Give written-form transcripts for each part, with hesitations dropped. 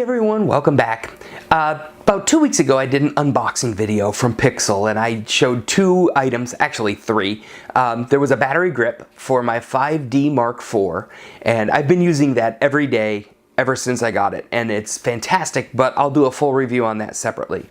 everyone, welcome back. About 2 weeks ago I did an unboxing video from Pixel and I showed two items, actually three. There was a battery grip for my 5D Mark IV, and I've been using that every day ever since I got it, and it's fantastic, but I'll do a full review on that separately.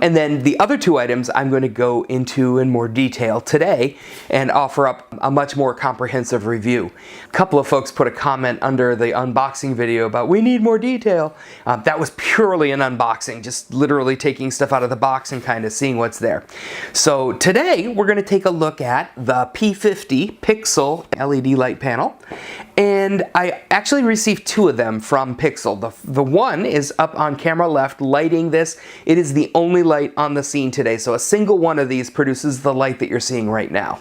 And then the other two items I'm going to go into in more detail today and offer up a much more comprehensive review. A couple of folks put a comment under the unboxing video about we need more detail. That was purely an unboxing, just literally taking stuff out of the box and kind of seeing what's there. So today we're going to take a look at the P50 Pixel LED light panel, and I actually received two of them from Pixel. The one is up on camera left lighting this. It is the only light on the scene today, so a single one of these produces the light that you're seeing right now.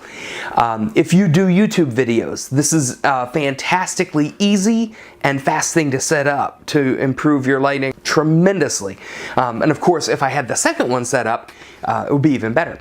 If you do YouTube videos, this is a fantastically easy and fast thing to set up to improve your lighting tremendously. And of course, if I had the second one set up, it would be even better.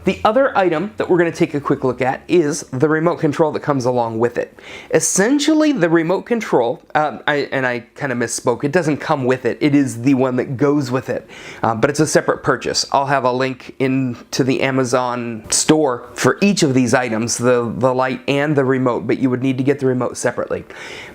The other item that we're going to take a quick look at is the remote control that comes along with it. Essentially, the remote control, I kind of misspoke, it doesn't come with it, it is the one that goes with it, but it's a separate purchase. I'll have a link into the Amazon store for each of these items, the light and the remote, but you would need to get the remote separately.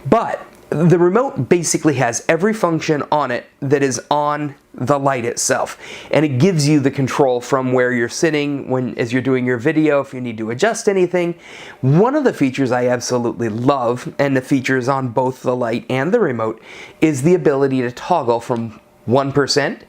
But the remote basically has every function on it that is on the light itself, and it gives you the control from where you're sitting as you're doing your video, if you need to adjust anything. One of the features I absolutely love, and the features on both the light and the remote, is the ability to toggle from 1%,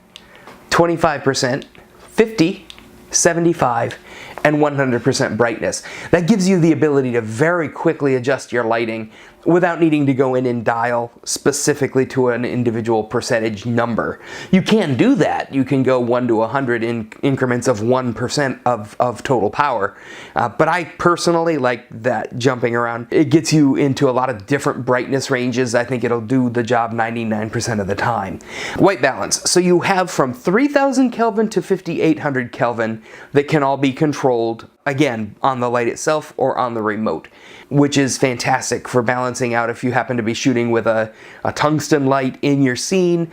25%, 50, 75, and 100% brightness. That gives you the ability to very quickly adjust your lighting without needing to go in and dial specifically to an individual percentage number. You can do that. You can go 1 to 100 in increments of 1% of total power. But I personally like that jumping around. It gets you into a lot of different brightness ranges. I think it'll do the job 99% of the time. White balance. So you have from 3000 Kelvin to 5800 Kelvin that can all be controlled, again, on the light itself or on the remote, which is fantastic for balancing out if you happen to be shooting with a tungsten light in your scene.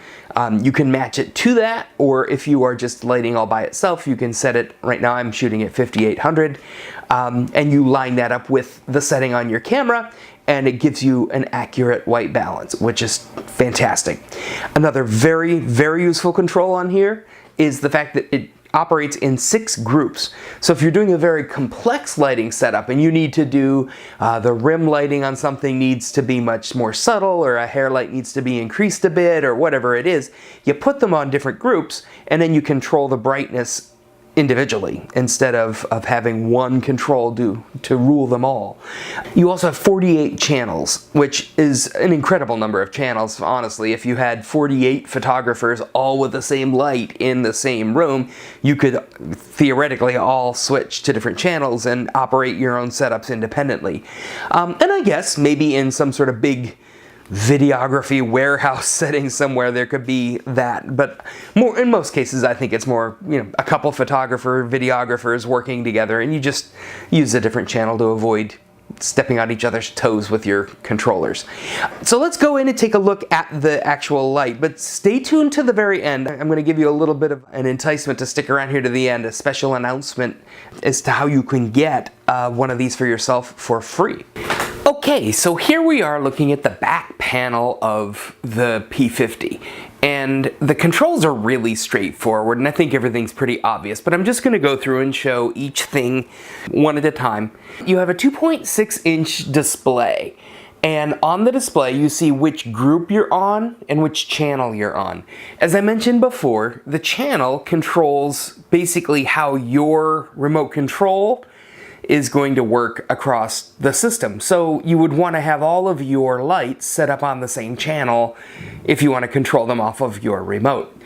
You can match it to that, or if you are just lighting all by itself, you can set it, right now I'm shooting at 5800, and you line that up with the setting on your camera, and it gives you an accurate white balance, which is fantastic. Another very, very useful control on here is the fact that it operates in 6 groups. So if you're doing a very complex lighting setup and you need to do the rim lighting on something needs to be much more subtle, or a hair light needs to be increased a bit, or whatever it is, you put them on different groups and then you control the brightness individually instead of having one control to rule them all. You also have 48 channels, which is an incredible number of channels, honestly. If you had 48 photographers all with the same light in the same room, you could theoretically all switch to different channels and operate your own setups independently. And I guess maybe in some sort of big videography warehouse setting somewhere there could be that, but in most cases I think it's more, a couple videographers working together, and you just use a different channel to avoid stepping on each other's toes with your controllers. So let's go in and take a look at the actual light, but stay tuned to the very end. I'm going to give you a little bit of an enticement to stick around here to the end, a special announcement as to how you can get one of these for yourself for free. Okay, so here we are looking at the back panel of the P50, and the controls are really straightforward, and I think everything's pretty obvious, but I'm just going to go through and show each thing one at a time. You have a 2.6-inch display, and on the display you see which group you're on and which channel you're on. As I mentioned before, the channel controls basically how your remote control is going to work across the system. So you would want to have all of your lights set up on the same channel if you want to control them off of your remote.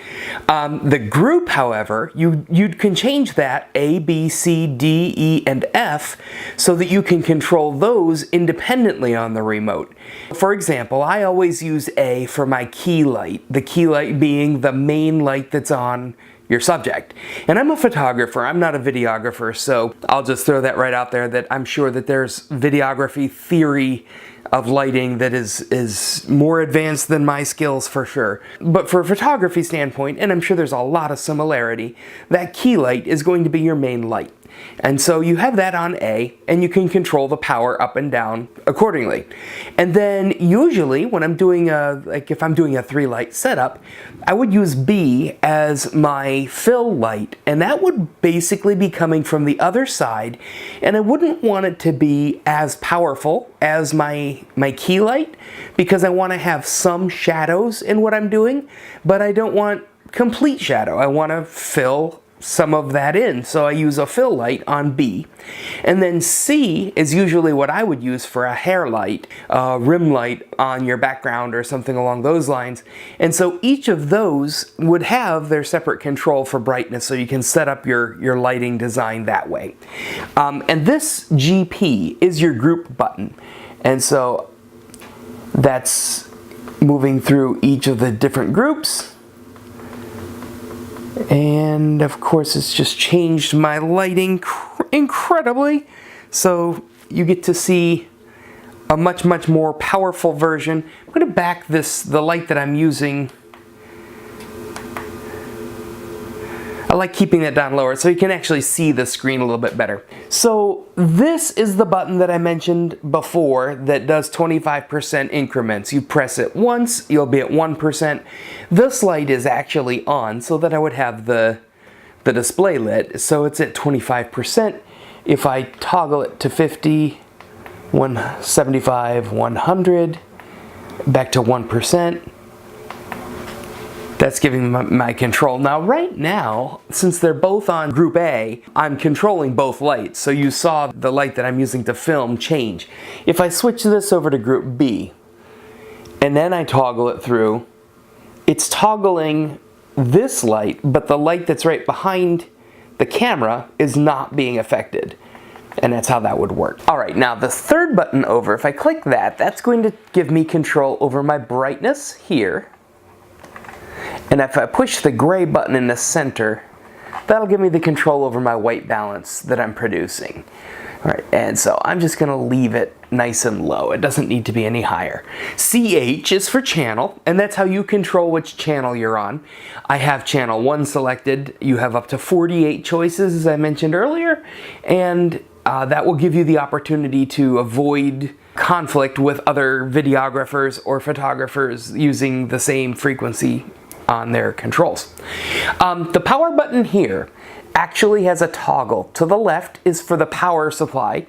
The group, however, you can change that A, B, C, D, E, and F so that you can control those independently on the remote. For example, I always use A for my key light, the key light being the main light that's on your subject. And I'm a photographer, I'm not a videographer, so I'll just throw that right out there that I'm sure that there's videography theory of lighting that is more advanced than my skills for sure. But for a photography standpoint, and I'm sure there's a lot of similarity, that key light is going to be your main light. And so you have that on A, and you can control the power up and down accordingly. And then usually when I'm doing if I'm doing a 3-light setup, I would use B as my fill light, and that would basically be coming from the other side, and I wouldn't want it to be as powerful as my key light, because I want to have some shadows in what I'm doing, but I don't want complete shadow. I want to fill some of that in, so I use a fill light on B. And then C is usually what I would use for a hair light, a rim light on your background or something along those lines. And so each of those would have their separate control for brightness, so you can set up your lighting design that way. And this GP is your group button. And so that's moving through each of the different groups. And of course it's just changed my lighting incredibly, so you get to see a much more powerful version. I'm going to back the light that I'm using. I like keeping that down lower so you can actually see the screen a little bit better. So this is the button that I mentioned before that does 25% increments. You press it once, you'll be at 1%. This light is actually on so that I would have the display lit, so it's at 25%. If I toggle it to 50, 175, 100, back to 1%, that's giving my control. Now right now, since they're both on group A, I'm controlling both lights. So you saw the light that I'm using to film change. If I switch this over to group B, and then I toggle it through, it's toggling this light, but the light that's right behind the camera is not being affected. And that's how that would work. All right, now the third button over, if I click that, that's going to give me control over my brightness here. And if I push the gray button in the center, that'll give me the control over my white balance that I'm producing. All right, and so I'm just gonna leave it nice and low. It doesn't need to be any higher. CH is for channel, and that's how you control which channel you're on. I have channel 1 selected. You have up to 48 choices, as I mentioned earlier, and that will give you the opportunity to avoid conflict with other videographers or photographers using the same frequency on their controls. The power button here actually has a toggle. To the left is for the power supply,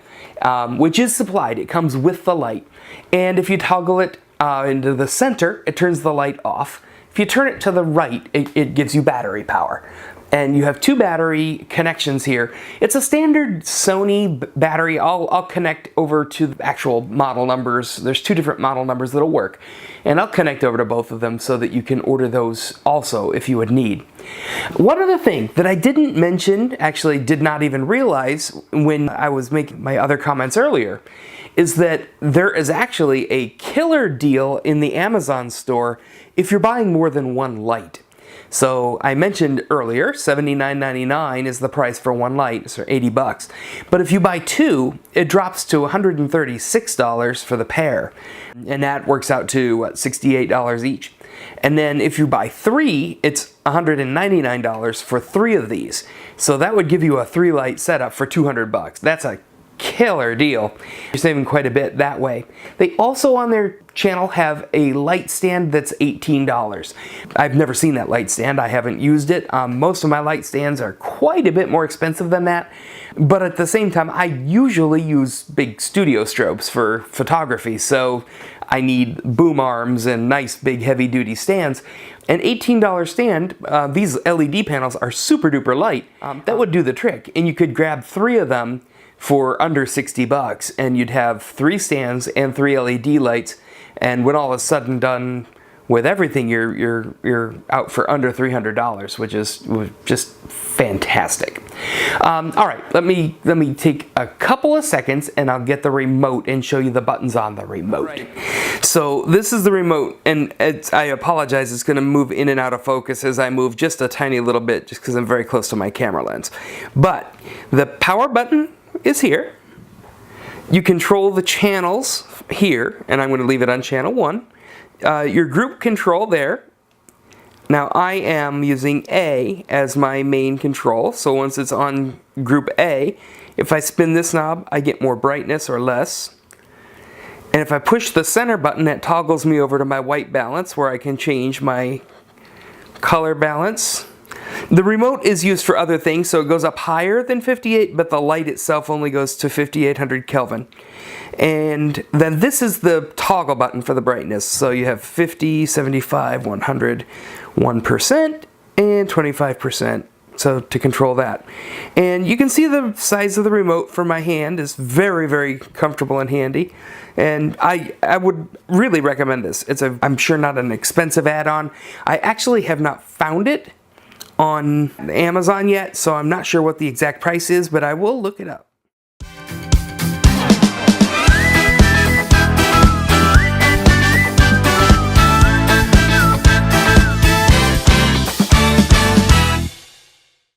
which is supplied. It comes with the light. And if you toggle it into the center, it turns the light off. If you turn it to the right, it gives you battery power. And you have 2 battery connections here. It's a standard Sony battery. I'll connect over to the actual model numbers. There's 2 different model numbers that'll work. And I'll connect over to both of them so that you can order those also if you would need. One other thing that I didn't mention, actually did not even realize when I was making my other comments earlier, is that there is actually a killer deal in the Amazon store if you're buying more than one light. So I mentioned earlier, $79.99 is the price for one light, so 80 bucks. But if you buy 2, it drops to $136 for the pair. And that works out to, what, $68 each. And then if you buy 3, it's $199 for 3 of these. So that would give you a 3-light setup for 200 bucks. That's a killer deal. You're saving quite a bit that way. They also on their channel have a light stand that's $18. I've never seen that light stand. I haven't used it. Most of my light stands are quite a bit more expensive than that. But at the same time, I usually use big studio strobes for photography, so I need boom arms and nice big heavy duty stands. An $18 stand, these LED panels are super duper light. That would do the trick, and you could grab 3 of them for under 60 bucks, and you'd have 3 stands and 3 LED lights, and when all is said and done with everything, you're out for under $300, which is just fantastic. All right, let me take a couple of seconds, and I'll get the remote and show you the buttons on the remote. Right. So this is the remote, and I apologize, it's going to move in and out of focus as I move just a tiny little bit, just because I'm very close to my camera lens. But the power button is here. You control the channels here, and I'm going to leave it on channel 1. Your group control there. Now I am using A as my main control, so once it's on group A, if I spin this knob, I get more brightness or less. And if I push the center button, it toggles me over to my white balance where I can change my color balance. The remote is used for other things, so it goes up higher than 58, but the light itself only goes to 5800 Kelvin. And then this is the toggle button for the brightness. So you have 50, 75, 100, 1%, and 25%. So to control that. And you can see the size of the remote for my hand is very, very comfortable and handy. And I would really recommend this. It's I'm sure not an expensive add-on. I actually have not found it on Amazon yet, so I'm not sure what the exact price is, but I will look it up.